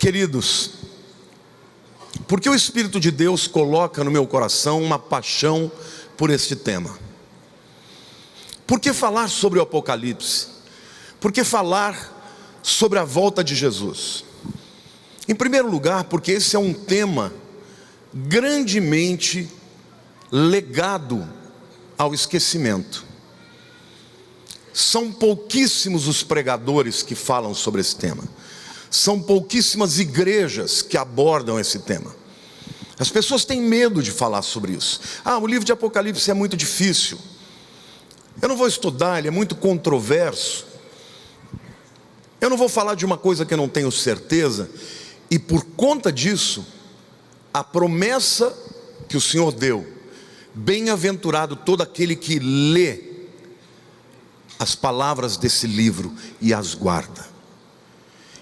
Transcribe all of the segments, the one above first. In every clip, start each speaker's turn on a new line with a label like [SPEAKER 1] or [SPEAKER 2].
[SPEAKER 1] Queridos, porque o Espírito de Deus coloca no meu coração uma paixão por este tema? Por que falar sobre o Apocalipse? Por que falar sobre a volta de Jesus? Em primeiro lugar, porque esse é um tema grandemente legado ao esquecimento. São pouquíssimos os pregadores que falam sobre esse tema. São pouquíssimas igrejas que abordam esse tema. As pessoas têm medo de falar sobre isso. O livro de Apocalipse é muito difícil. Eu não vou estudar, ele é muito controverso. Eu não vou falar de uma coisa que eu não tenho certeza. E por conta disso, a promessa que o Senhor deu: bem-aventurado todo aquele que lê as palavras desse livro e as guarda.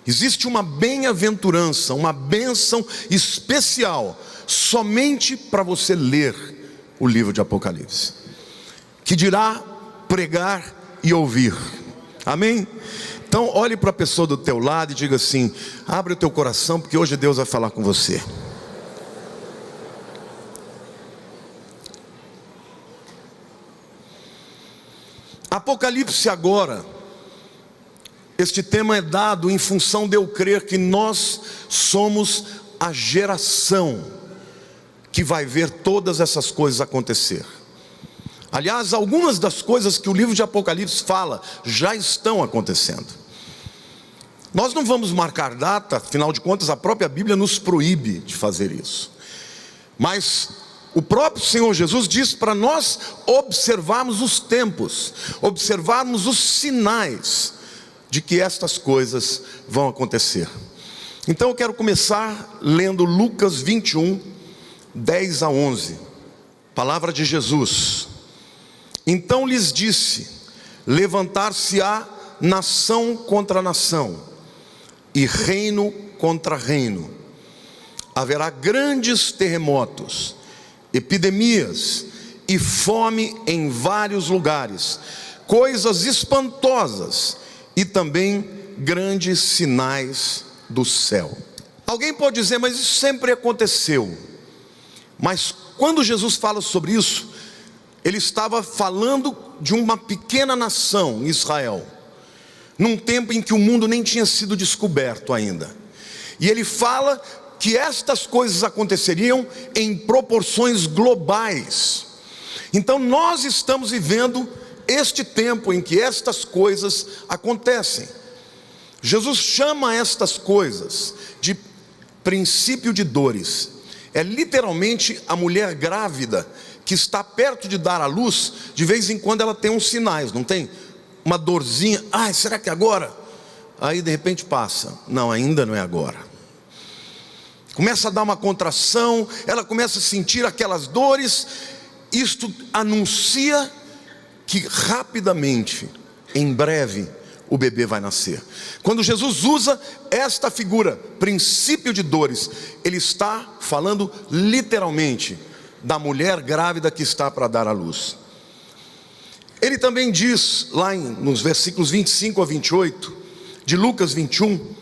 [SPEAKER 1] Existe uma bem-aventurança, uma bênção especial, somente para você ler o livro de Apocalipse, que dirá pregar e ouvir. Amém? Então olhe para a pessoa do teu lado e diga assim: abre o teu coração, porque hoje Deus vai falar com você. Apocalipse agora, este tema é dado em função de eu crer que nós somos a geração que vai ver todas essas coisas acontecer. Aliás, algumas das coisas que o livro de Apocalipse fala já estão acontecendo. Nós não vamos marcar data, afinal de contas a própria Bíblia nos proíbe de fazer isso. Mas o próprio Senhor Jesus diz para nós observarmos os tempos, observarmos os sinais de que estas coisas vão acontecer. Então eu quero começar lendo Lucas 21, 10 a 11. Palavra de Jesus. Então lhes disse: levantar-se-á nação contra nação, e reino contra reino. Haverá grandes terremotos, epidemias e fome em vários lugares, coisas espantosas e também grandes sinais do céu. Alguém pode dizer: mas isso sempre aconteceu. Mas quando Jesus fala sobre isso, ele estava falando de uma pequena nação, Israel, num tempo em que o mundo nem tinha sido descoberto ainda. E ele fala que estas coisas aconteceriam em proporções globais. Então nós estamos vivendo este tempo em que estas coisas acontecem. Jesus chama estas coisas de princípio de dores. É literalmente a mulher grávida que está perto de dar à luz. De vez em quando ela tem uns sinais, não tem? Uma dorzinha: será que é agora? Aí de repente passa: não, ainda não é agora. Começa a dar uma contração, ela começa a sentir aquelas dores. Isto anuncia que rapidamente, em breve, o bebê vai nascer. Quando Jesus usa esta figura, princípio de dores, ele está falando literalmente da mulher grávida que está para dar à luz. Ele também diz lá nos versículos 25 a 28 de Lucas 21: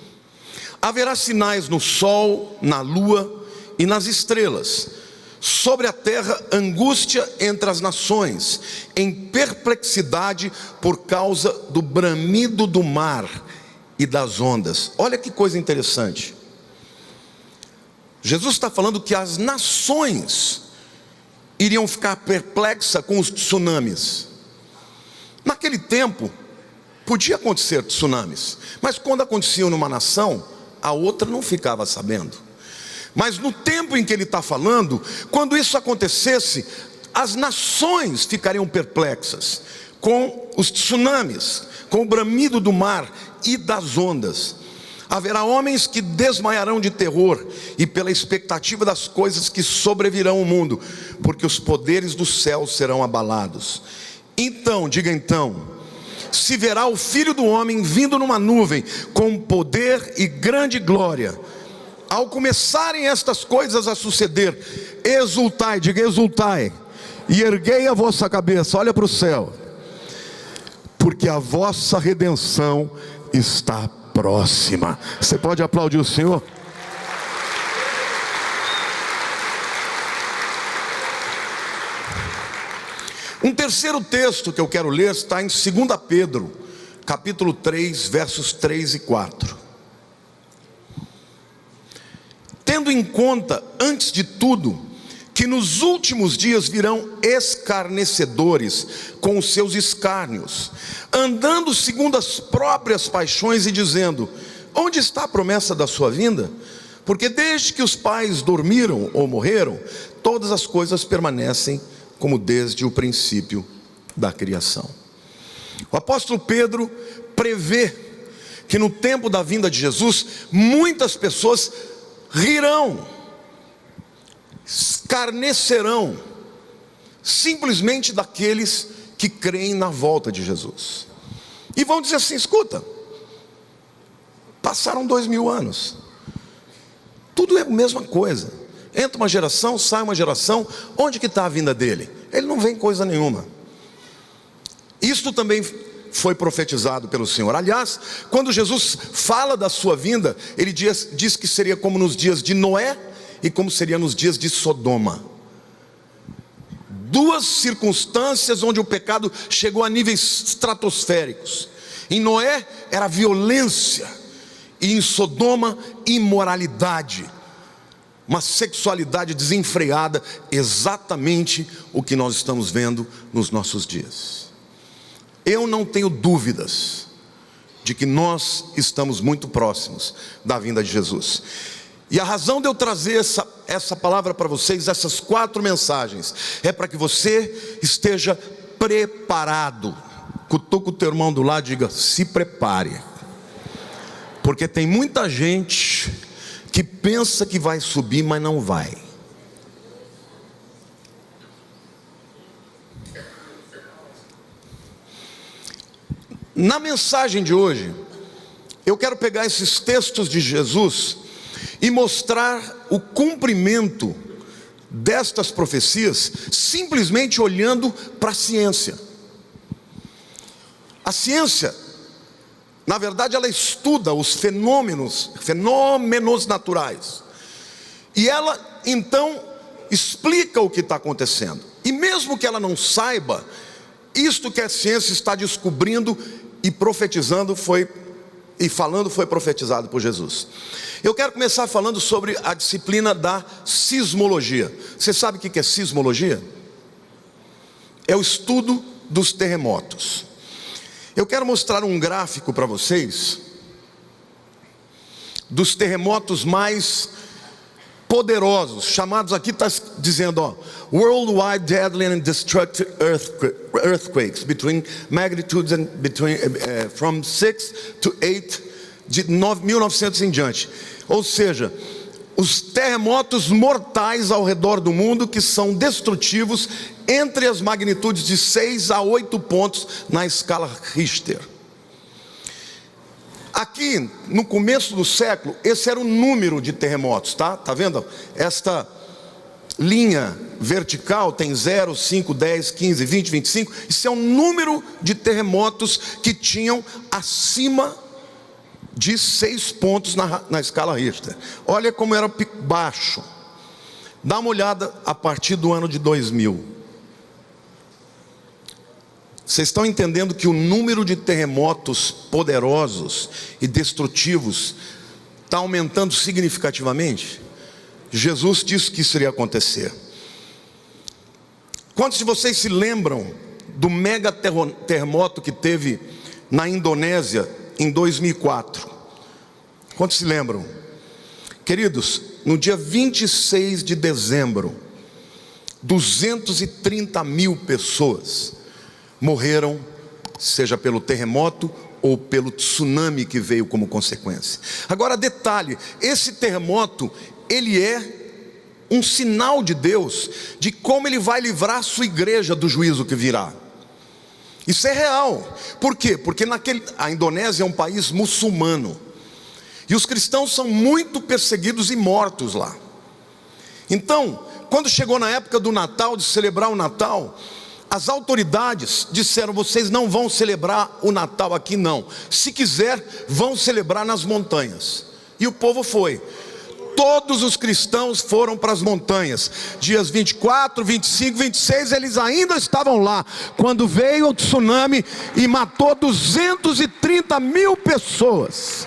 [SPEAKER 1] haverá sinais no sol, na lua e nas estrelas. Sobre a terra, angústia entre as nações, em perplexidade por causa do bramido do mar e das ondas. Olha que coisa interessante. Jesus está falando que as nações iriam ficar perplexas com os tsunamis. Naquele tempo, podia acontecer tsunamis, mas quando aconteciam numa nação, a outra não ficava sabendo. Mas no tempo em que ele está falando, quando isso acontecesse, as nações ficariam perplexas com os tsunamis, com o bramido do mar e das ondas. Haverá homens que desmaiarão de terror e pela expectativa das coisas que sobrevirão ao mundo, porque os poderes do céu serão abalados. Então, diga então, se verá o Filho do Homem vindo numa nuvem com poder e grande glória. Ao começarem estas coisas a suceder, exultai, diga exultai, e erguei a vossa cabeça, olha para o céu, porque a vossa redenção está próxima. Você pode aplaudir o Senhor? Um terceiro texto que eu quero ler está em 2 Pedro, capítulo 3, versos 3 e 4. Tendo em conta, antes de tudo, que nos últimos dias virão escarnecedores com os seus escárnios, andando segundo as próprias paixões e dizendo: onde está a promessa da sua vinda? Porque desde que os pais dormiram ou morreram, todas as coisas permanecem como desde o princípio da criação. O apóstolo Pedro prevê que no tempo da vinda de Jesus, muitas pessoas rirão, escarnecerão, simplesmente daqueles que creem na volta de Jesus. E vão dizer assim: escuta, passaram 2000 anos, tudo é a mesma coisa. Entra uma geração, sai uma geração, onde que está a vinda dele? Ele não vem coisa nenhuma. Isto também foi profetizado pelo Senhor. Aliás, quando Jesus fala da sua vinda, ele diz que seria como nos dias de Noé e como seria nos dias de Sodoma. Duas circunstâncias onde o pecado chegou a níveis estratosféricos. Em Noé era violência, e em Sodoma imoralidade, uma sexualidade desenfreada, exatamente o que nós estamos vendo nos nossos dias. Eu não tenho dúvidas de que nós estamos muito próximos da vinda de Jesus. E a razão de eu trazer essa palavra para vocês, essas 4 mensagens, é para que você esteja preparado. Cutuca o teu irmão do lado e diga: se prepare. Porque tem muita gente que pensa que vai subir, mas não vai. Na mensagem de hoje, eu quero pegar esses textos de Jesus e mostrar o cumprimento destas profecias, simplesmente olhando para a ciência. A ciência, na verdade, ela estuda os fenômenos naturais. E ela, então, explica o que está acontecendo. E mesmo que ela não saiba, isto que a ciência está descobrindo e profetizando foi profetizado por Jesus. Eu quero começar falando sobre a disciplina da sismologia. Você sabe o que é sismologia? É o estudo dos terremotos. Eu quero mostrar um gráfico para vocês dos terremotos mais poderosos, chamados, aqui está dizendo, ó, worldwide deadly and destructive earthquakes between magnitudes and from 6 to 8 de 1900 em diante. Ou seja, os terremotos mortais ao redor do mundo que são destrutivos entre as magnitudes de 6 a 8 pontos na escala Richter. Aqui, no começo do século, esse era o número de terremotos, tá? Tá vendo? Esta linha vertical tem 0, 5, 10, 15, 20, 25. Isso é o número de terremotos que tinham acima de 6 pontos na escala Richter. Olha como era baixo. Dá uma olhada a partir do ano de 2000. Vocês estão entendendo que o número de terremotos poderosos e destrutivos está aumentando significativamente? Jesus disse que isso iria acontecer. Quantos de vocês se lembram do mega terremoto que teve na Indonésia em 2004? Quantos se lembram? Queridos, no dia 26 de dezembro, 230 mil pessoas morreram, seja pelo terremoto ou pelo tsunami que veio como consequência. Agora, detalhe, esse terremoto, ele é um sinal de Deus, de como Ele vai livrar a sua igreja do juízo que virá. Isso é real. Por quê? Porque a Indonésia é um país muçulmano, e os cristãos são muito perseguidos e mortos lá. Então, quando chegou na época do Natal, de celebrar o Natal, as autoridades disseram: vocês não vão celebrar o Natal aqui não. Se quiser, vão celebrar nas montanhas. E o povo foi. todos os cristãos foram para as montanhas. Dias 24, 25, 26, eles ainda estavam lá, quando veio o tsunami e matou 230 mil pessoas.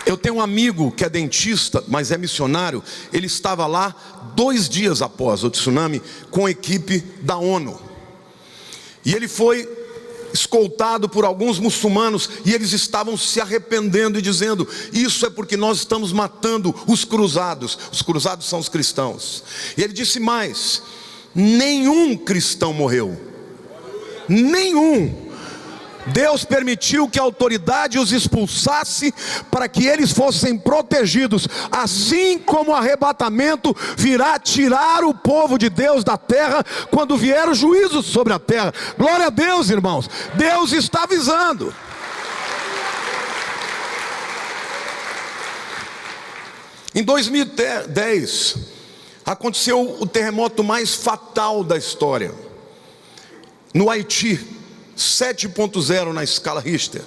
[SPEAKER 1] Eu tenho um amigo que é dentista, mas é missionário. Ele estava lá 2 dias após o tsunami com a equipe da ONU. E ele foi escoltado por alguns muçulmanos, e eles estavam se arrependendo e dizendo: isso é porque nós estamos matando os cruzados. Os cruzados são os cristãos. E ele disse mais: nenhum cristão morreu, nenhum. Deus permitiu que a autoridade os expulsasse para que eles fossem protegidos, assim como o arrebatamento virá tirar o povo de Deus da terra quando vier o juízo sobre a terra. Glória a Deus, irmãos. Deus está avisando. Em 2010 aconteceu o terremoto mais fatal da história no Haiti. 7.0 na escala Richter.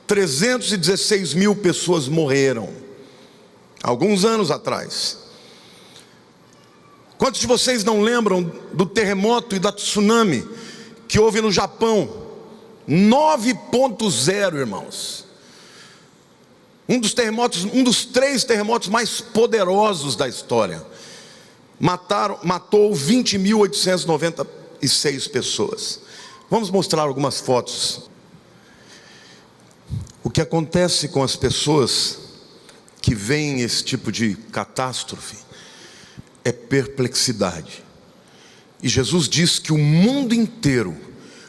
[SPEAKER 1] 316 mil pessoas morreram alguns anos atrás. Quantos de vocês não lembram do terremoto e da tsunami que houve no Japão? 9.0, irmãos. Um dos 3 terremotos mais poderosos da história. Matou 20.896 pessoas. Vamos mostrar algumas fotos. O que acontece com as pessoas que veem esse tipo de catástrofe é perplexidade. E Jesus disse que o mundo inteiro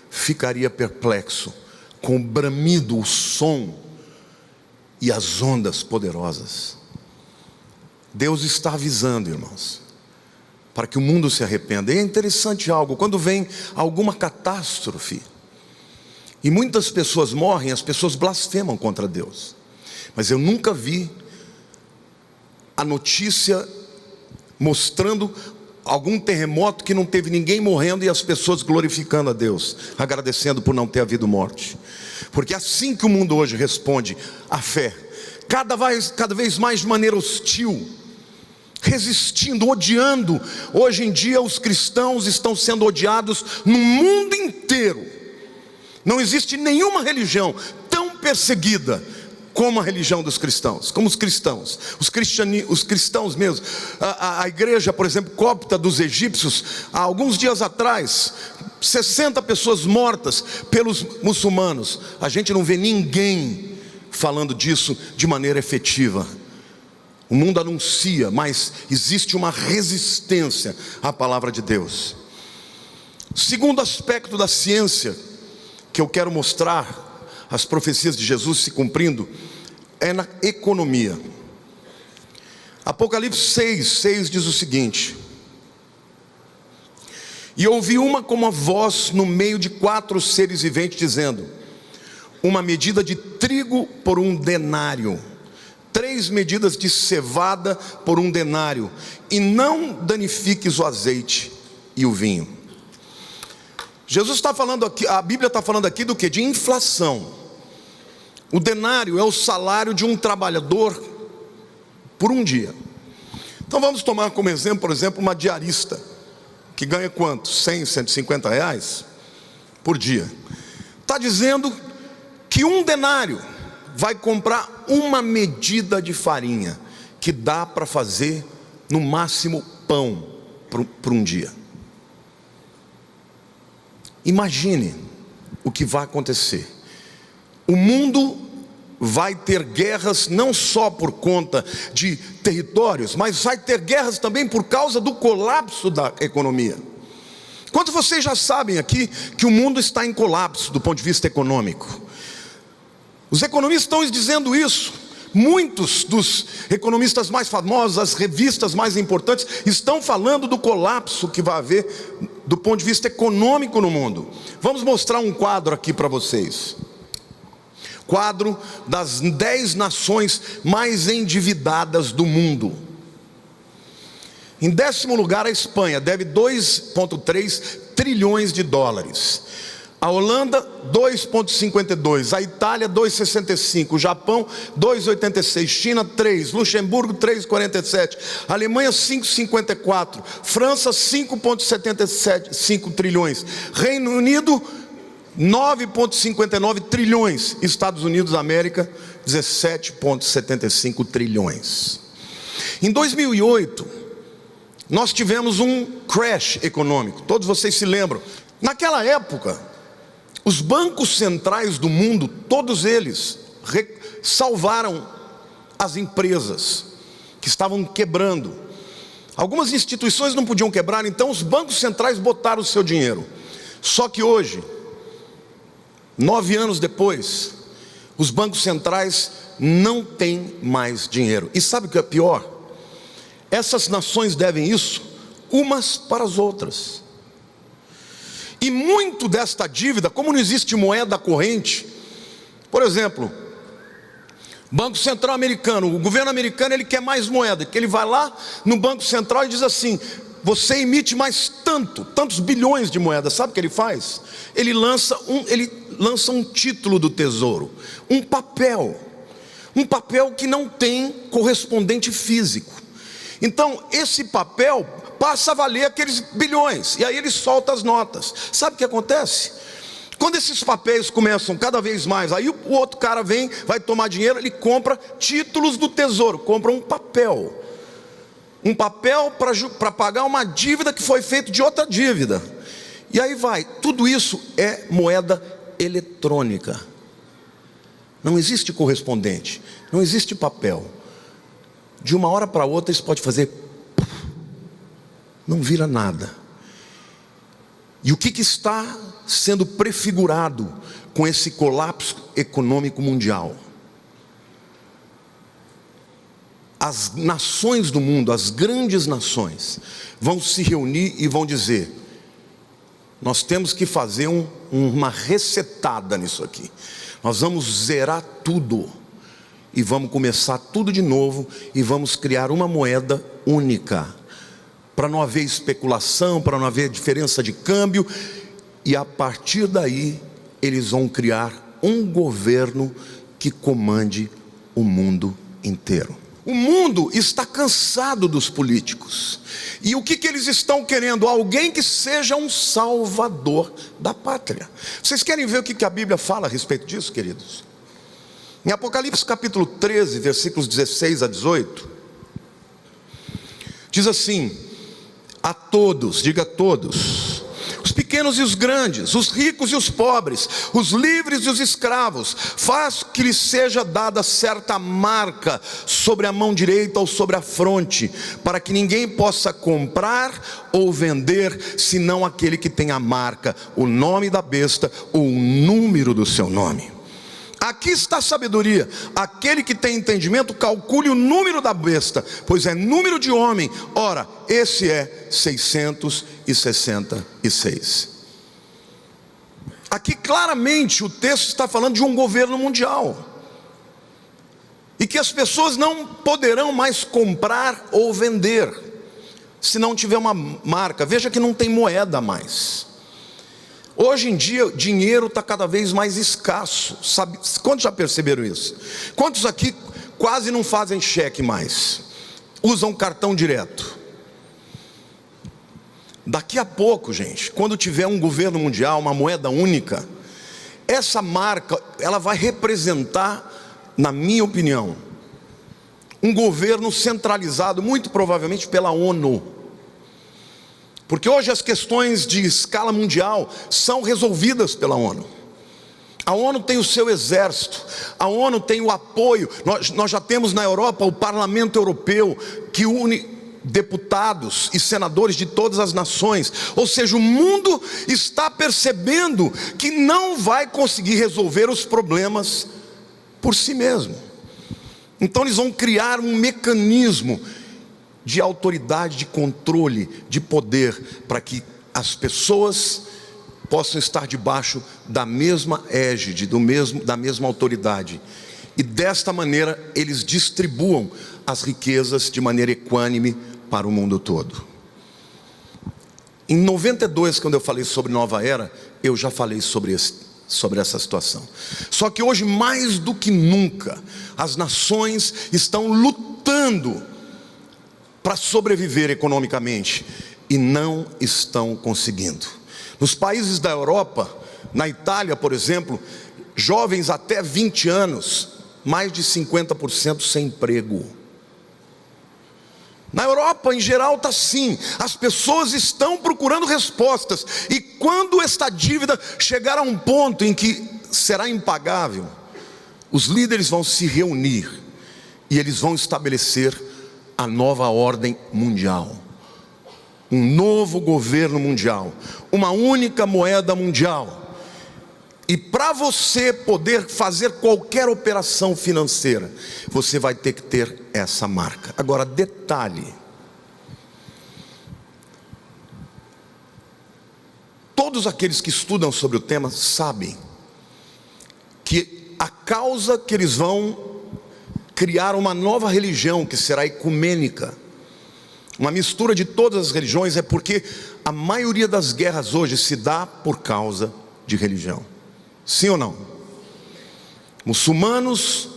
[SPEAKER 1] ficaria perplexo com o bramido, o som e as ondas poderosas. Deus está avisando, irmãos, para que o mundo se arrependa. E é interessante algo: quando vem alguma catástrofe e muitas pessoas morrem, as pessoas blasfemam contra Deus. Mas eu nunca vi a notícia mostrando algum terremoto que não teve ninguém morrendo e as pessoas glorificando a Deus, agradecendo por não ter havido morte. Porque é assim que o mundo hoje responde à fé, cada vez mais de maneira hostil, resistindo, odiando. Hoje em dia os cristãos estão sendo odiados no mundo inteiro. Não existe nenhuma religião tão perseguida como a religião dos cristãos, como os cristãos. Os cristãos mesmo. A igreja, por exemplo, copta dos egípcios, há alguns dias atrás, 60 pessoas mortas pelos muçulmanos. A gente não vê ninguém falando disso de maneira efetiva. O mundo anuncia, mas existe uma resistência à palavra de Deus. Segundo aspecto da ciência que eu quero mostrar as profecias de Jesus se cumprindo é na economia. Apocalipse 6 diz o seguinte: e ouvi como a voz no meio de 4 seres viventes dizendo: uma medida de trigo por 1 denário, 3 medidas de cevada por 1 denário, e não danifiques o azeite e o vinho. Jesus está falando aqui, a Bíblia está falando aqui do que? De inflação. O denário é o salário de um trabalhador por um dia. Então vamos tomar como exemplo, por exemplo, uma diarista que ganha quanto? 100, 150 reais por dia. Está dizendo que 1 denário vai comprar 1 medida de farinha, que dá para fazer no máximo pão por um dia. Imagine o que vai acontecer. O mundo vai ter guerras não só por conta de territórios, mas vai ter guerras também por causa do colapso da economia. Quantos de vocês já sabem aqui que o mundo está em colapso do ponto de vista econômico? Os economistas estão dizendo isso. Muitos dos economistas mais famosos, as revistas mais importantes, estão falando do colapso que vai haver do ponto de vista econômico no mundo. Vamos mostrar um quadro aqui para vocês. Quadro das 10 nações mais endividadas do mundo. Em 10º lugar, a Espanha deve 2,3 trilhões de dólares. A Holanda 2,52, a Itália 2,65, o Japão 2,86, China 3, Luxemburgo 3,47, Alemanha 5,54, França 5,75 trilhões, Reino Unido 9,59 trilhões, Estados Unidos da América 17,75 trilhões. Em 2008 nós tivemos um crash econômico, todos vocês se lembram. Naquela época os bancos centrais do mundo, todos eles salvaram as empresas que estavam quebrando. Algumas instituições não podiam quebrar, então os bancos centrais botaram o seu dinheiro. Só que hoje, 9 anos depois, os bancos centrais não têm mais dinheiro. E sabe o que é pior? Essas nações devem isso umas para as outras. E muito desta dívida, como não existe moeda corrente, por exemplo, Banco Central americano, o governo americano, ele quer mais moeda, que ele vai lá no Banco Central e diz assim: você emite mais tantos bilhões de moedas. Sabe o que ele faz? Ele lança um título do tesouro, um papel que não tem correspondente físico. Então esse papel passa a valer aqueles bilhões, e aí ele solta as notas. Sabe o que acontece? Quando esses papéis começam cada vez mais, aí o outro cara vem, vai tomar dinheiro, ele compra títulos do tesouro, compra um papel para pagar uma dívida que foi feita de outra dívida, e aí vai. Tudo isso é moeda eletrônica, não existe correspondente, não existe papel. De uma hora para outra isso pode fazer, não vira nada. E o que está sendo prefigurado com esse colapso econômico mundial? As nações do mundo, as grandes nações, vão se reunir e vão dizer: nós temos que fazer uma resetada nisso aqui. Nós vamos zerar tudo e vamos começar tudo de novo, e vamos criar uma moeda única, para não haver especulação, para não haver diferença de câmbio. E a partir daí eles vão criar um governo que comande o mundo inteiro. O mundo está cansado dos políticos, e o que eles estão querendo? Alguém que seja um salvador da pátria. Vocês querem ver o que a Bíblia fala a respeito disso, queridos? Em Apocalipse capítulo 13, versículos 16 a 18, diz assim: a todos, diga a todos, os pequenos e os grandes, os ricos e os pobres, os livres e os escravos, faz que lhes seja dada certa marca sobre a mão direita ou sobre a fronte, para que ninguém possa comprar ou vender, senão aquele que tem a marca, o nome da besta ou o número do seu nome. Aqui está a sabedoria. Aquele que tem entendimento, calcule o número da besta, pois é número de homem. Ora, esse é 666. Aqui claramente o texto está falando de um governo mundial, e que as pessoas não poderão mais comprar ou vender se não tiver uma marca. Veja que não tem moeda mais. Hoje em dia, dinheiro está cada vez mais escasso. Sabe, quantos já perceberam isso? Quantos aqui quase não fazem cheque mais? Usam cartão direto? Daqui a pouco, gente, quando tiver um governo mundial, uma moeda única, essa marca, ela vai representar, na minha opinião, um governo centralizado, muito provavelmente pela ONU. Porque hoje as questões de escala mundial são resolvidas pela ONU. A ONU tem o seu exército, a ONU tem o apoio. Nós já temos na Europa o Parlamento Europeu, que une deputados e senadores de todas as nações. Ou seja, o mundo está percebendo que não vai conseguir resolver os problemas por si mesmo. Então eles vão criar um mecanismo de autoridade, de controle, de poder, para que as pessoas possam estar debaixo da mesma égide, da mesma autoridade, e desta maneira eles distribuam as riquezas de maneira equânime para o mundo todo. Em 92, quando eu falei sobre Nova Era, eu já falei sobre essa situação. Só que hoje, mais do que nunca, as nações estão lutando para sobreviver economicamente e não estão conseguindo. Nos países da Europa, na Itália, por exemplo, jovens até 20 anos, mais de 50% sem emprego. Na Europa, em geral, está assim. As pessoas estão procurando respostas. E quando esta dívida chegar a um ponto em que será impagável, os líderes vão se reunir e eles vão estabelecer a nova ordem mundial. Um novo governo mundial. Uma única moeda mundial. E para você poder fazer qualquer operação financeira, você vai ter que ter essa marca. Agora, detalhe: todos aqueles que estudam sobre o tema sabem que a causa que eles vão criar uma nova religião que será ecumênica, uma mistura de todas as religiões, é porque a maioria das guerras hoje se dá por causa de religião. Sim ou não? Muçulmanos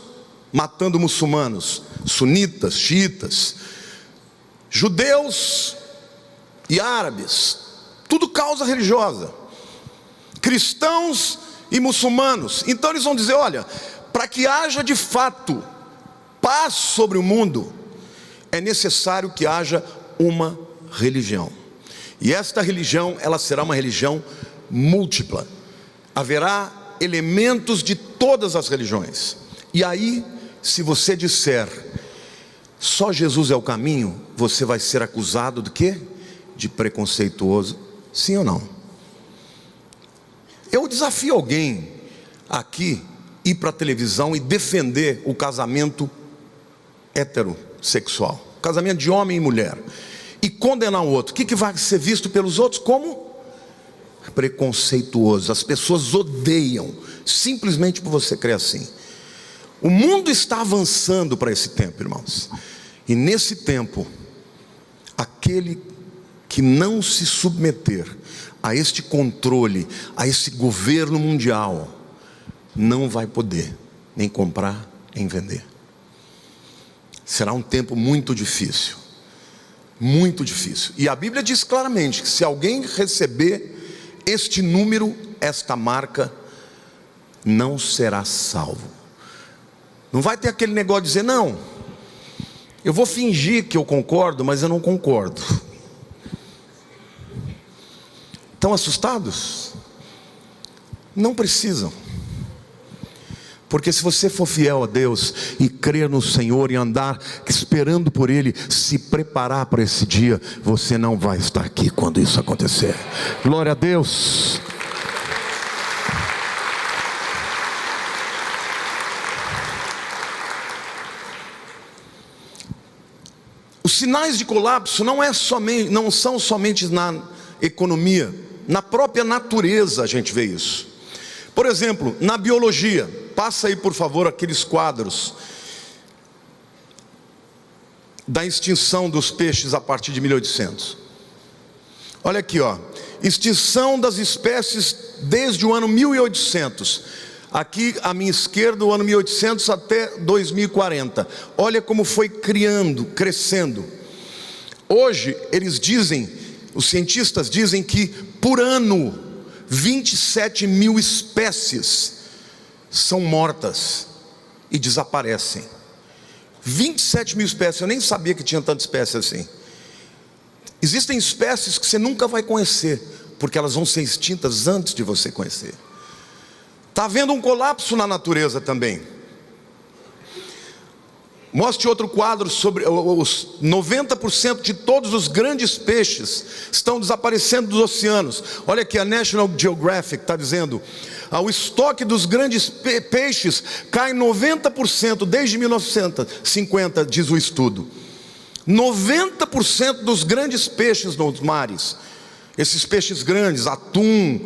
[SPEAKER 1] matando muçulmanos, sunitas, xiitas, judeus e árabes, tudo causa religiosa. Cristãos e muçulmanos. Então eles vão dizer: olha, para que haja de fato paz sobre o mundo, é necessário que haja uma religião. E esta religião, ela será uma religião múltipla. Haverá elementos de todas as religiões. E aí, se você disser só Jesus é o caminho, você vai ser acusado de quê? De preconceituoso. Sim ou não? Eu desafio alguém aqui ir para a televisão e defender o casamento heterossexual, casamento de homem e mulher, e condenar o outro. O que vai ser visto pelos outros como preconceituoso. As pessoas odeiam simplesmente por você crer assim. O mundo está avançando para esse tempo, irmãos, e nesse tempo, aquele que não se submeter a este controle, a esse governo mundial, não vai poder nem comprar, nem vender. Será um tempo muito difícil, muito difícil. E a Bíblia diz claramente que se alguém receber este número, esta marca, não será salvo. Não vai ter aquele negócio de dizer: não, eu vou fingir que eu concordo, mas eu não concordo. Estão assustados? Não precisam. Porque se você for fiel a Deus e crer no Senhor e andar esperando por Ele, se preparar para esse dia, você não vai estar aqui quando isso acontecer. Glória a Deus. Os sinais de colapso não são somente na economia, na própria natureza a gente vê isso. Por exemplo, na biologia, passa aí por favor aqueles quadros da extinção dos peixes a partir de 1800. Olha aqui, ó, extinção das espécies desde o ano 1800. Aqui à minha esquerda, o ano 1800 até 2040. Olha como foi crescendo. Hoje eles dizem, os cientistas dizem que por ano 27 mil espécies são mortas e desaparecem. 27 mil espécies, eu nem sabia que tinha tanta espécie assim. Existem espécies que você nunca vai conhecer, porque elas vão ser extintas antes de você conhecer. Está havendo um colapso na natureza também. Mostre outro quadro sobre os 90% de todos os grandes peixes estão desaparecendo dos oceanos. Olha aqui, a National Geographic está dizendo: o estoque dos grandes peixes cai 90% desde 1950, diz o estudo. 90% dos grandes peixes nos mares, esses peixes grandes, atum,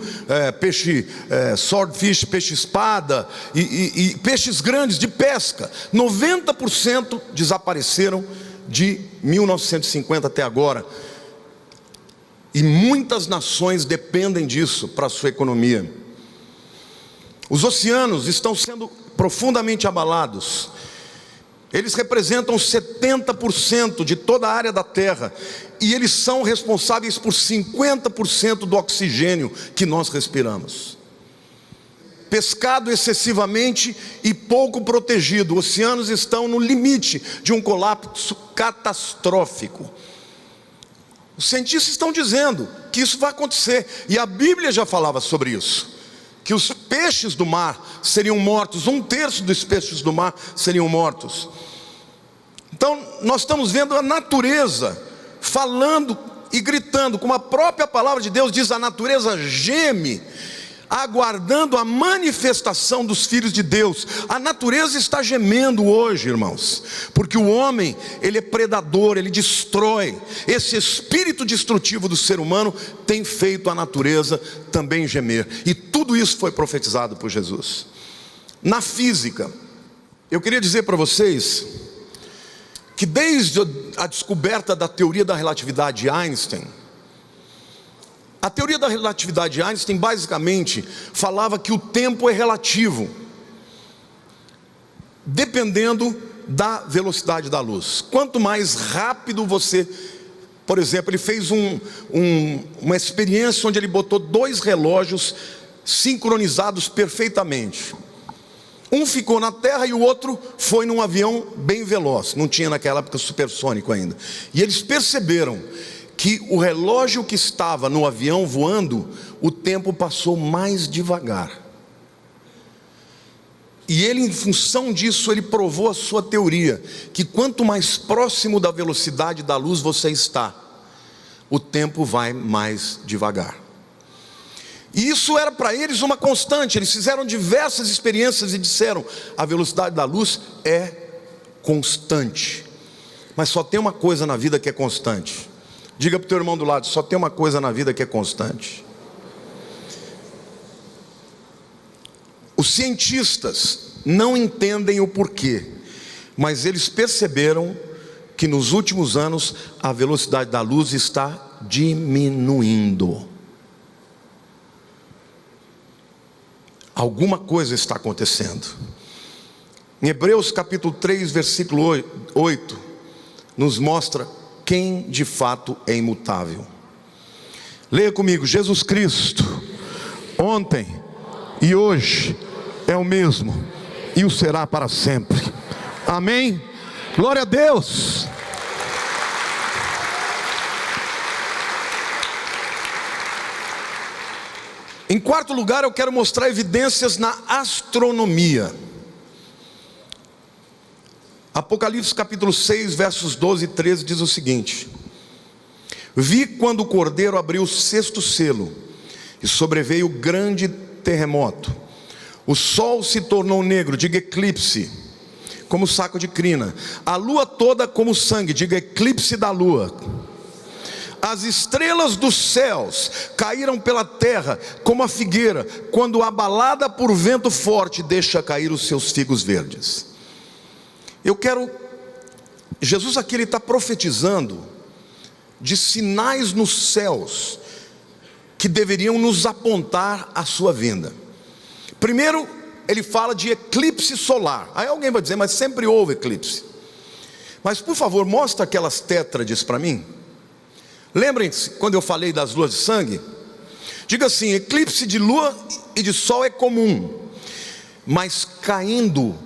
[SPEAKER 1] peixe swordfish, peixe espada e peixes grandes de pesca, 90% desapareceram de 1950 até agora. E muitas nações dependem disso para a sua economia. Os oceanos estão sendo profundamente abalados. Eles representam 70% de toda a área da Terra. E eles são responsáveis por 50% do oxigênio que nós respiramos. Pescado excessivamente e pouco protegido. Os oceanos estão no limite de um colapso catastrófico. Os cientistas estão dizendo que isso vai acontecer. E a Bíblia já falava sobre isso. Que os peixes do mar seriam mortos. 1/3 dos peixes do mar seriam mortos. Então nós estamos vendo a natureza falando e gritando. Como a própria palavra de Deus diz, a natureza geme, aguardando a manifestação dos filhos de Deus. A natureza está gemendo hoje, irmãos, porque o homem, ele é predador, ele destrói. Esse espírito destrutivo do ser humano tem feito a natureza também gemer. E tudo isso foi profetizado por Jesus. Na física, eu queria dizer para vocês que desde a descoberta da teoria da relatividade de Einstein, a teoria da relatividade de Einstein basicamente falava que o tempo é relativo, dependendo da velocidade da luz. Quanto mais rápido você... Por exemplo, ele fez uma experiência onde ele botou 2 relógios sincronizados perfeitamente. Um ficou na terra e o outro foi num avião bem veloz. Não tinha naquela época supersônico ainda. E eles perceberam que o relógio que estava no avião voando, o tempo passou mais devagar. E ele, em função disso, ele provou a sua teoria, que quanto mais próximo da velocidade da luz você está, o tempo vai mais devagar. E isso era para eles uma constante. Eles fizeram diversas experiências e disseram: a velocidade da luz é constante. Mas só tem uma coisa na vida que é constante. Diga para o teu irmão do lado: só tem uma coisa na vida que é constante. Os cientistas não entendem o porquê, mas eles perceberam que nos últimos anos a velocidade da luz está diminuindo. Alguma coisa está acontecendo. Em Hebreus capítulo 3, versículo 8, nos mostra quem de fato é imutável. Leia comigo: Jesus Cristo, ontem e hoje é o mesmo, e o será para sempre. Amém? Glória a Deus. Em quarto lugar, eu quero mostrar evidências na astronomia. Apocalipse capítulo 6, versos 12 e 13 diz o seguinte: vi quando o Cordeiro abriu o 6º selo, e sobreveio grande terremoto. O sol se tornou negro, diga eclipse, como saco de crina. A lua toda como sangue, diga eclipse da lua. As estrelas dos céus caíram pela terra como a figueira, quando abalada por vento forte deixa cair os seus figos verdes. Jesus aqui ele está profetizando de sinais nos céus que deveriam nos apontar a sua vinda. Primeiro, ele fala de eclipse solar. Aí alguém vai dizer: mas sempre houve eclipse. Mas por favor, mostra aquelas tétrades para mim. Lembrem-se quando eu falei das luas de sangue? Diga assim: eclipse de lua e de sol é comum, mas caindo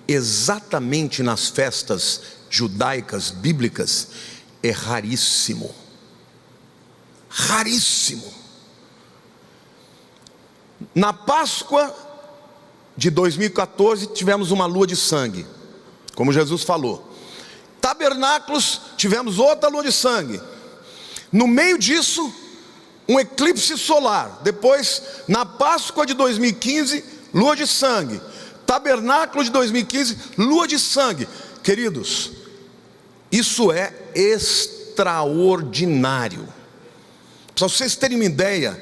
[SPEAKER 1] exatamente nas festas judaicas, bíblicas, é raríssimo. Raríssimo. Na Páscoa de 2014 tivemos uma lua de sangue, como Jesus falou. Tabernáculos, tivemos outra lua de sangue. No meio disso, um eclipse solar. Depois, na Páscoa de 2015, lua de sangue. Tabernáculo de 2015, lua de sangue. Queridos, isso é extraordinário. Para vocês terem uma ideia,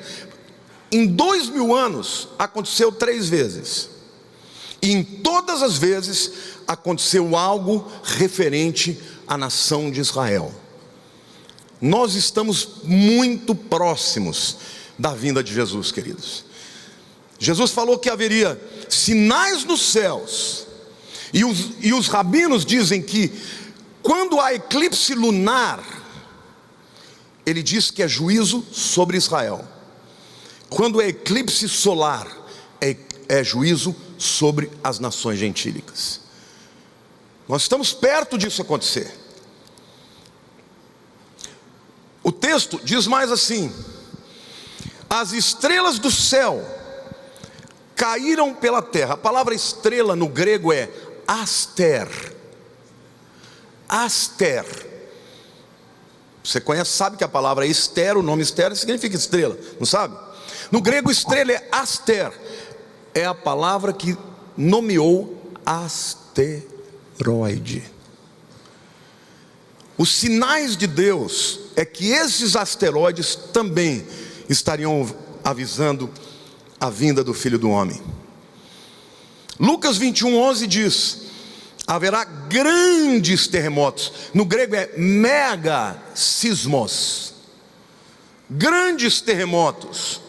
[SPEAKER 1] em 2000 anos aconteceu 3 vezes. E em todas as vezes aconteceu algo referente à nação de Israel. nós estamos muito próximos da vinda de Jesus, queridos. Jesus falou que haveria sinais nos céus, e os rabinos dizem que quando há eclipse lunar, ele diz que é juízo sobre Israel. Quando é eclipse solar, é juízo sobre as nações gentílicas. Nós estamos perto disso acontecer. O texto diz mais assim: as estrelas do céu caíram pela terra. A palavra estrela no grego é aster. Aster. Você conhece, sabe que a palavra Esther, o nome Esther significa estrela, não sabe? No grego estrela é aster. É a palavra que nomeou asteroide. Os sinais de Deus é que esses asteroides também estariam avisando a vinda do Filho do Homem. Lucas 21:11 diz: haverá grandes terremotos. No grego é mega sismos. Grandes terremotos,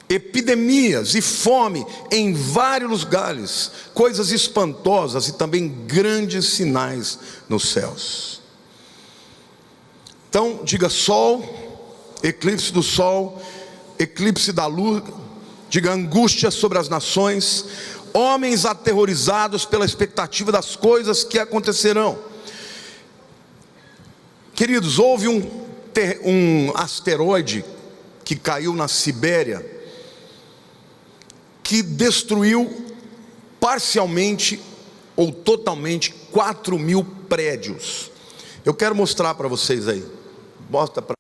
[SPEAKER 1] epidemias e fome em vários lugares, coisas espantosas e também grandes sinais nos céus. Então diga sol, eclipse do sol, eclipse da lua. Diga angústia sobre as nações, homens aterrorizados pela expectativa das coisas que acontecerão. Queridos, houve um asteroide que caiu na Sibéria, que destruiu parcialmente ou totalmente 4.000 prédios. Eu quero mostrar para vocês aí. Bota para.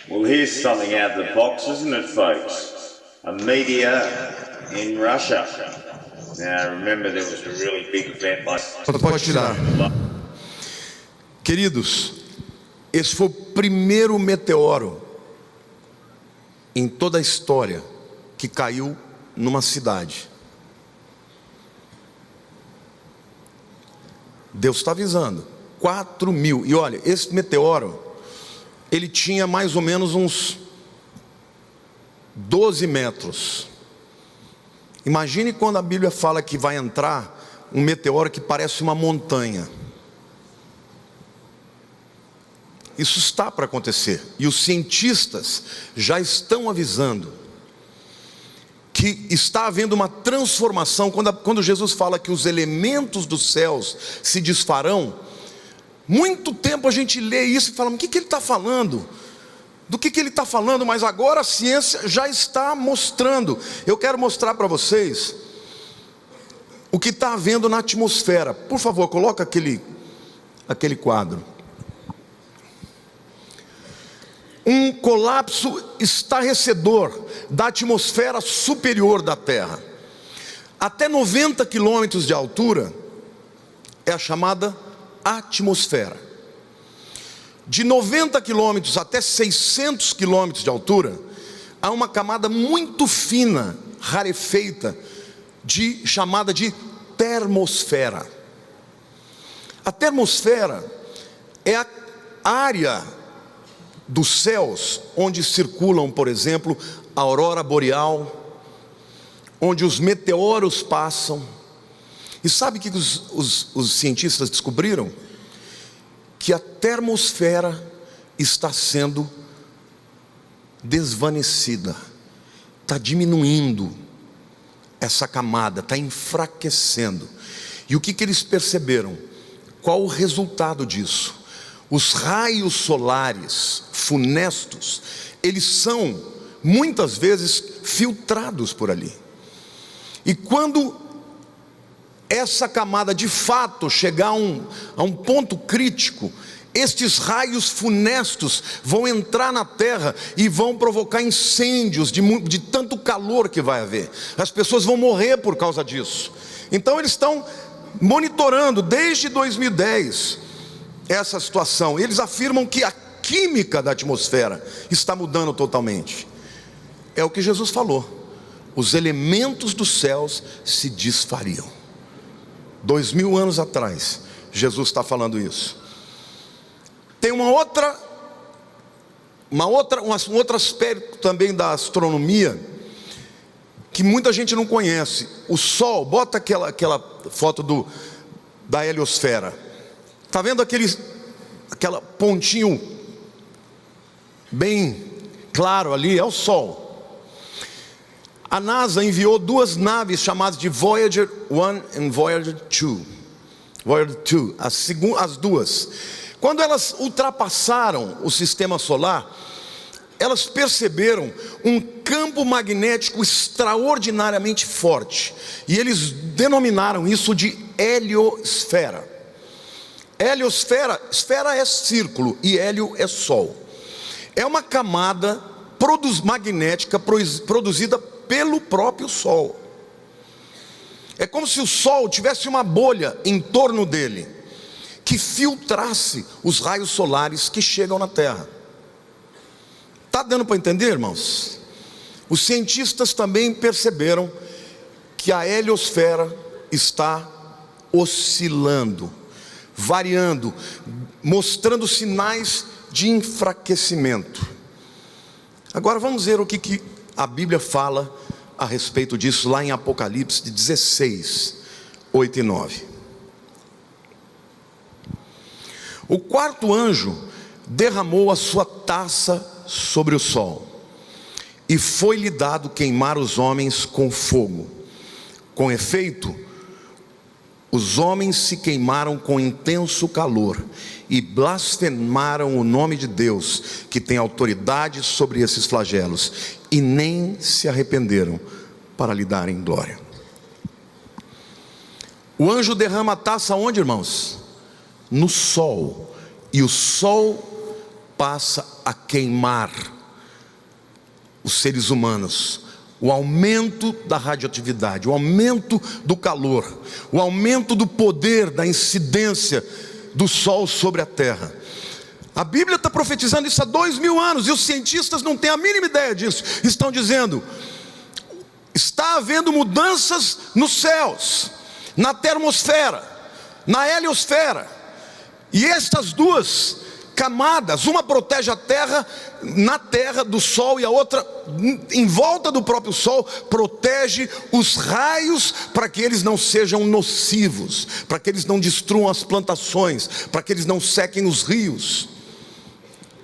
[SPEAKER 2] Well, here's something out of the box, isn't it, folks? A meteor in Russia. Now, remember, there was a really big event like...
[SPEAKER 1] Pode tirar. Queridos, esse foi o primeiro meteoro em toda a história que caiu numa cidade. Deus está avisando. 4.000. E olha, esse meteoro, ele tinha mais ou menos uns 12 metros. Imagine quando a Bíblia fala que vai entrar um meteoro que parece uma montanha. Isso está para acontecer. E os cientistas já estão avisando que está havendo uma transformação. Quando Jesus fala que os elementos dos céus se desfarão, muito tempo a gente lê isso e fala: mas o que ele está falando? Do que ele está falando? Mas agora a ciência já está mostrando. Eu quero mostrar para vocês o que está havendo na atmosfera. Por favor, coloca aquele quadro. Um colapso estarrecedor da atmosfera superior da Terra. Até 90 quilômetros de altura é a chamada atmosfera. De 90 quilômetros até 600 quilômetros de altura, há uma camada muito fina, rarefeita, chamada de termosfera. A termosfera é a área dos céus onde circulam, por exemplo, a aurora boreal, onde os meteoros passam. E sabe o que os cientistas descobriram? Que a termosfera está sendo desvanecida, está diminuindo essa camada, está enfraquecendo. E o que eles perceberam? Qual o resultado disso? Os raios solares funestos, eles são muitas vezes filtrados por ali. E quando essa camada de fato chegar a um ponto crítico, estes raios funestos vão entrar na terra e vão provocar incêndios de tanto calor que vai haver. As pessoas vão morrer por causa disso. Então eles estão monitorando desde 2010 essa situação. Eles afirmam que a química da atmosfera está mudando totalmente. É o que Jesus falou: os elementos dos céus se desfariam. 2000 anos atrás, Jesus está falando isso. Tem um outro aspecto também da astronomia que muita gente não conhece. O Sol, bota aquela foto da heliosfera. Está vendo aquela pontinho bem claro ali? É o Sol. A NASA enviou 2 naves chamadas de Voyager 1 e Voyager 2. Voyager 2, as duas. Quando elas ultrapassaram o sistema solar, elas perceberam um campo magnético extraordinariamente forte. E eles denominaram isso de heliosfera. Heliosfera, esfera é círculo e hélio é sol. É uma camada magnética produzida pelo próprio Sol. É como se o Sol tivesse uma bolha em torno dele, que filtrasse os raios solares que chegam na Terra. Está dando para entender, irmãos? Os cientistas também perceberam que a heliosfera está oscilando, variando, mostrando sinais de enfraquecimento. Agora vamos ver o que a Bíblia fala a respeito disso lá em Apocalipse 16, 8 e 9. O 4º anjo derramou a sua taça sobre o sol, e foi-lhe dado queimar os homens com fogo. Com efeito, os homens se queimaram com intenso calor e blasfemaram o nome de Deus, que tem autoridade sobre esses flagelos, e nem se arrependeram para lhe darem glória. O anjo derrama a taça onde, irmãos? No sol, e o sol passa a queimar os seres humanos. O aumento da radioatividade, o aumento do calor, o aumento do poder da incidência do sol sobre a terra. A Bíblia está profetizando isso há 2000 anos, e os cientistas não têm a mínima ideia disso. Estão dizendo: está havendo mudanças nos céus, na termosfera, na heliosfera. E estas 2 camadas, uma protege a terra, na terra do sol, e a outra em volta do próprio sol, protege os raios para que eles não sejam nocivos, para que eles não destruam as plantações, para que eles não sequem os rios.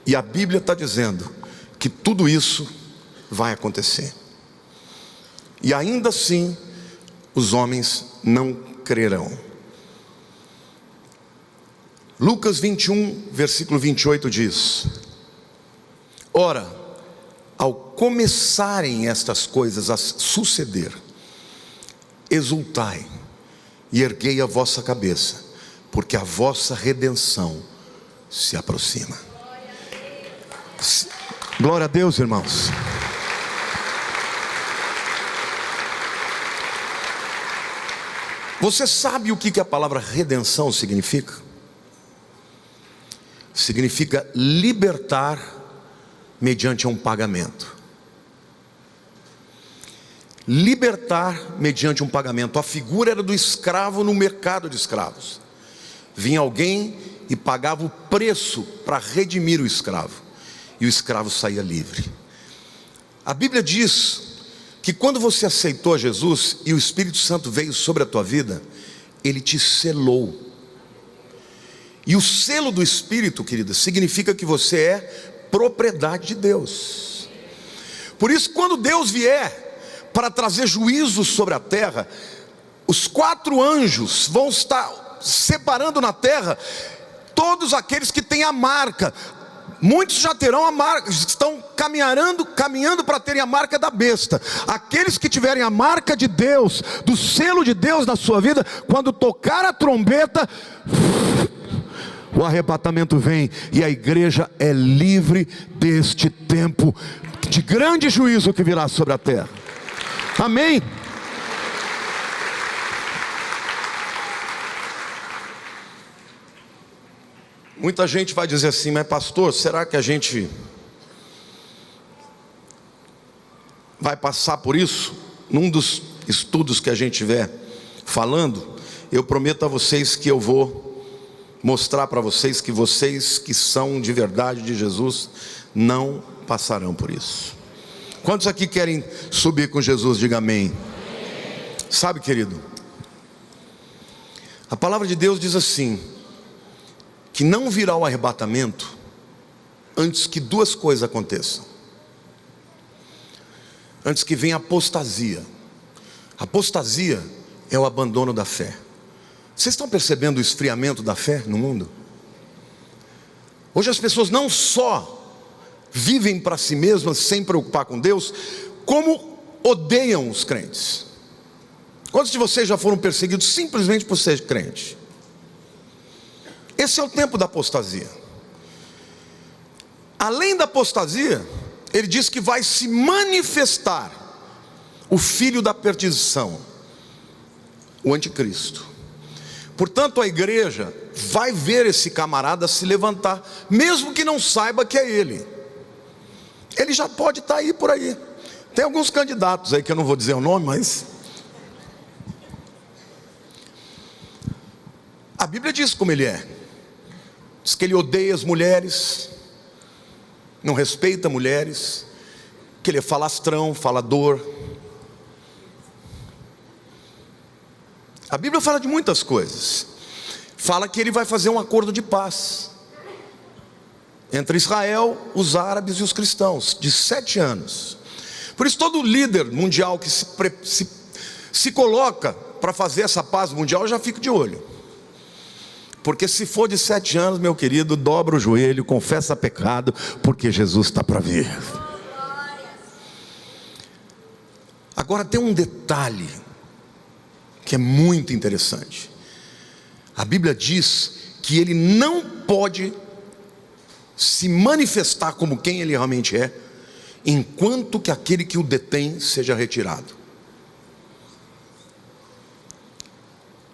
[SPEAKER 1] E a Bíblia está dizendo que tudo isso vai acontecer, e ainda assim os homens não crerão. Lucas 21, versículo 28 diz: ora, ao começarem estas coisas a suceder, exultai e erguei a vossa cabeça, porque a vossa redenção se aproxima. Glória a Deus, irmãos. Você sabe o que a palavra redenção significa? Significa libertar mediante um pagamento. Libertar mediante um pagamento. A figura era do escravo no mercado de escravos. Vinha alguém e pagava o preço para redimir o escravo, e o escravo saía livre. A Bíblia diz que quando você aceitou Jesus e o Espírito Santo veio sobre a tua vida, ele te selou. E o selo do Espírito, querida, significa que você é propriedade de Deus. Por isso, quando Deus vier para trazer juízo sobre a terra, os 4 anjos vão estar separando na terra todos aqueles que têm a marca. Muitos já terão a marca, estão caminhando para terem a marca da besta. Aqueles que tiverem a marca de Deus, do selo de Deus na sua vida, quando tocar a trombeta, o arrebatamento vem e a igreja é livre deste tempo de grande juízo que virá sobre a terra. Amém? Muita gente vai dizer assim: mas pastor, será que a gente vai passar por isso? Num dos estudos que a gente estiver falando, eu prometo a vocês que eu vou mostrar para vocês que vocês que são de verdade de Jesus não passarão por isso. Quantos aqui querem subir com Jesus? Diga amém. Sabe, querido, a palavra de Deus diz assim, que não virá o arrebatamento antes que duas coisas aconteçam. Antes que venha a apostasia. Apostasia é o abandono da fé. Vocês estão percebendo o esfriamento da fé no mundo? Hoje as pessoas não só vivem para si mesmas sem preocupar com Deus, como odeiam os crentes. Quantos de vocês já foram perseguidos simplesmente por ser crente? Esse é o tempo da apostasia. Além da apostasia, ele diz que vai se manifestar o filho da perdição, o anticristo. Portanto, a igreja vai ver esse camarada se levantar, mesmo que não saiba que é ele. Ele já pode estar aí por aí. Tem alguns candidatos aí que eu não vou dizer o nome, mas a Bíblia diz como ele é. Diz que ele odeia as mulheres, não respeita mulheres, que ele é falastrão, falador. A Bíblia fala de muitas coisas. Fala que ele vai fazer um acordo de paz entre Israel, os árabes e os cristãos, de 7 anos. Por isso todo líder mundial que se coloca para fazer essa paz mundial, eu já fico de olho. Porque se for de 7 anos, meu querido, dobra o joelho, confessa pecado, porque Jesus está para vir. Agora tem um detalhe que é muito interessante. A Bíblia diz que ele não pode se manifestar como quem ele realmente é, enquanto que aquele que o detém seja retirado.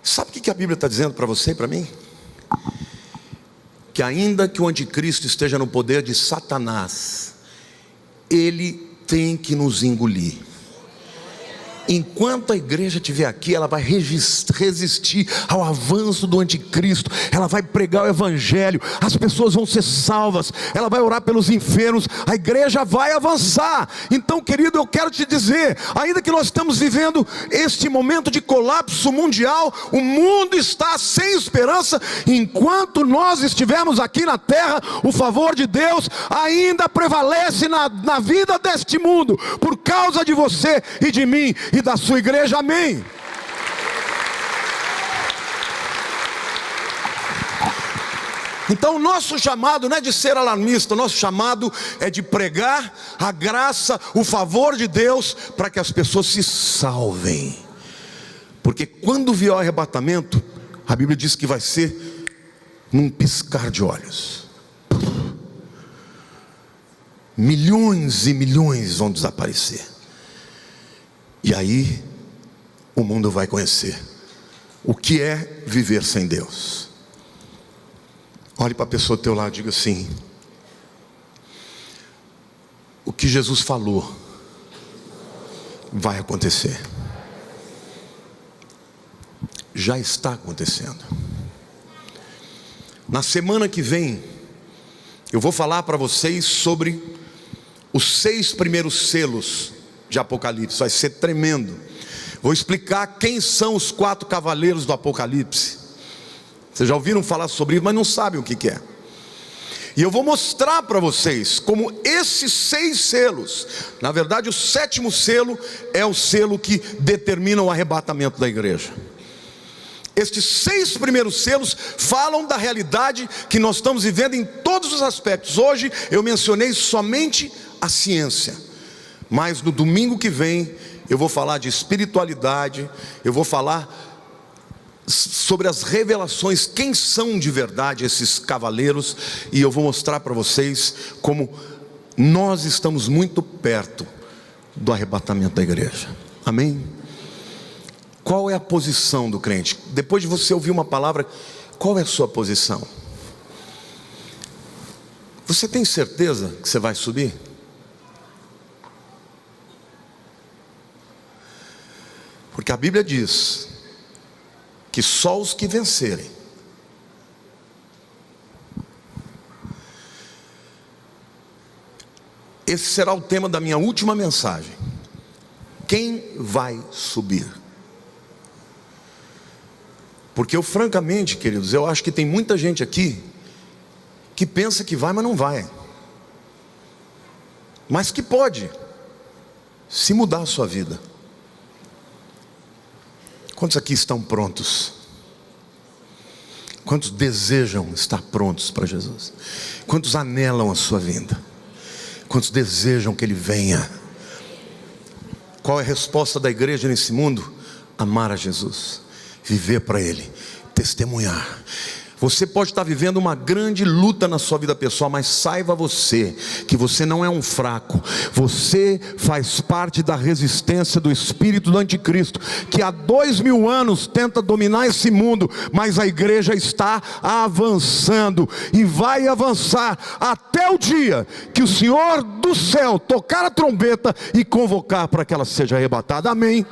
[SPEAKER 1] Sabe o que a Bíblia está dizendo para você e para mim? Que ainda que o anticristo esteja no poder de Satanás, ele tem que nos engolir. Enquanto a igreja estiver aqui, ela vai resistir ao avanço do anticristo. Ela vai pregar o evangelho, as pessoas vão ser salvas, ela vai orar pelos enfermos, a igreja vai avançar. Então, querido, eu quero te dizer, ainda que nós estamos vivendo este momento de colapso mundial, o mundo está sem esperança. Enquanto nós estivermos aqui na terra, o favor de Deus ainda prevalece na vida deste mundo, por causa de você e de mim e da sua igreja. Amém. Então o nosso chamado não é de ser alarmista, o nosso chamado é de pregar a graça, o favor de Deus, para que as pessoas se salvem. Porque quando vier o arrebatamento, a Bíblia diz que vai ser num piscar de olhos. Milhões e milhões vão desaparecer. E aí o mundo vai conhecer o que é viver sem Deus. Olhe para a pessoa do teu lado e diga assim: o que Jesus falou vai acontecer. Já está acontecendo. Na semana que vem eu vou falar para vocês sobre os 6 primeiros selos de Apocalipse. Vai ser tremendo. Vou explicar quem são os 4 cavaleiros do Apocalipse. Vocês já ouviram falar sobre isso, mas não sabem o que é. E eu vou mostrar para vocês como esses 6 selos, na verdade o 7º selo é o selo que determina o arrebatamento da igreja. Estes 6 primeiros selos falam da realidade que nós estamos vivendo em todos os aspectos. Hoje eu mencionei somente a ciência, mas no domingo que vem eu vou falar de espiritualidade, eu vou falar sobre as revelações, quem são de verdade esses cavaleiros, e eu vou mostrar para vocês como nós estamos muito perto do arrebatamento da igreja. Amém? Qual é a posição do crente? Depois de você ouvir uma palavra, qual é a sua posição? Você tem certeza que você vai subir? Porque a Bíblia diz que só os que vencerem esse será o tema da minha última mensagem. Quem vai subir? Porque eu francamente, queridos, eu acho que tem muita gente aqui que pensa que vai, mas não vai, mas que pode, se mudar a sua vida. Quantos aqui estão prontos? Quantos desejam estar prontos para Jesus? Quantos anelam a sua vinda? Quantos desejam que Ele venha? Qual é a resposta da igreja nesse mundo? Amar a Jesus, viver para Ele, testemunhar. Você pode estar vivendo uma grande luta na sua vida pessoal, mas saiba você, que você não é um fraco. Você faz parte da resistência do espírito do anticristo, que há 2000 anos tenta dominar esse mundo, mas a igreja está avançando, e vai avançar até o dia que o Senhor do céu tocar a trombeta e convocar para que ela seja arrebatada. Amém?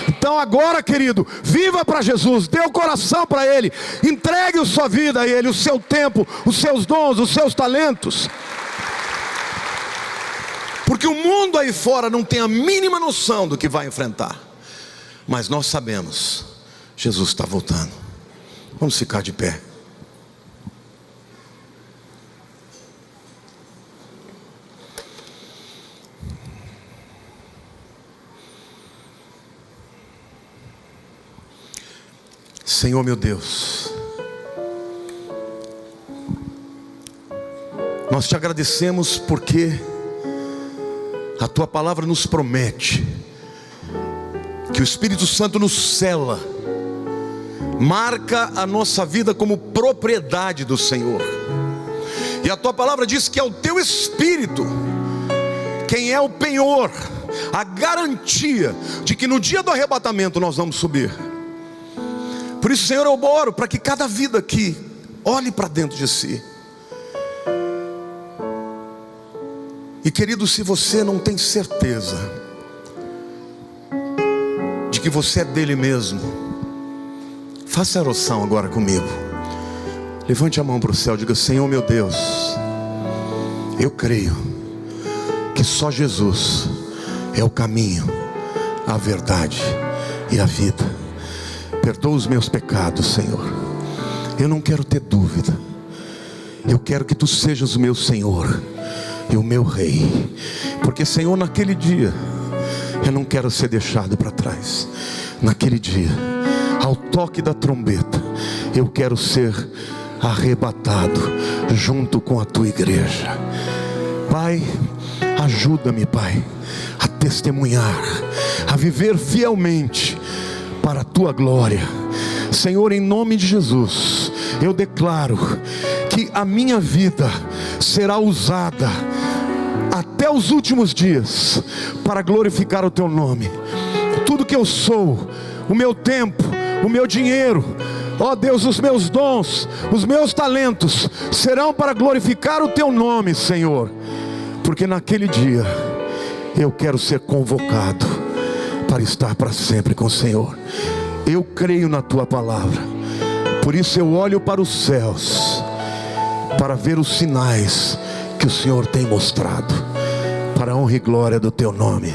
[SPEAKER 1] Então agora, querido, viva para Jesus, dê o coração para Ele, entregue a sua vida a Ele, o seu tempo, os seus dons, os seus talentos. Porque o mundo aí fora não tem a mínima noção do que vai enfrentar, mas nós sabemos, Jesus está voltando. Vamos ficar de pé. Senhor meu Deus, nós te agradecemos porque a tua palavra nos promete que o Espírito Santo nos sela, marca a nossa vida como propriedade do Senhor. E a tua palavra diz que é o teu Espírito quem é o penhor, a garantia de que no dia do arrebatamento nós vamos subir. Por isso, Senhor, eu oro para que cada vida aqui olhe para dentro de si. E querido, se você não tem certeza de que você é dele mesmo, faça a oração agora comigo. Levante a mão para o céu e diga: Senhor meu Deus, eu creio que só Jesus é o caminho, a verdade e a vida. Perdoa os meus pecados, Senhor. Eu não quero ter dúvida. Eu quero que Tu sejas o meu Senhor e o meu Rei. Porque, Senhor, naquele dia eu não quero ser deixado para trás. Naquele dia, ao toque da trombeta, eu quero ser arrebatado junto com a Tua igreja. Pai, ajuda-me, Pai, a testemunhar, a viver fielmente para a Tua glória. Senhor, em nome de Jesus, eu declaro que a minha vida será usada até os últimos dias para glorificar o Teu nome. Tudo que eu sou, o meu tempo, o meu dinheiro, ó Deus, os meus dons, os meus talentos serão para glorificar o Teu nome, Senhor. Porque naquele dia eu quero ser convocado para estar para sempre com o Senhor. Eu creio na Tua palavra. Por isso eu olho para os céus para ver os sinais que o Senhor tem mostrado, para a honra e glória do Teu nome.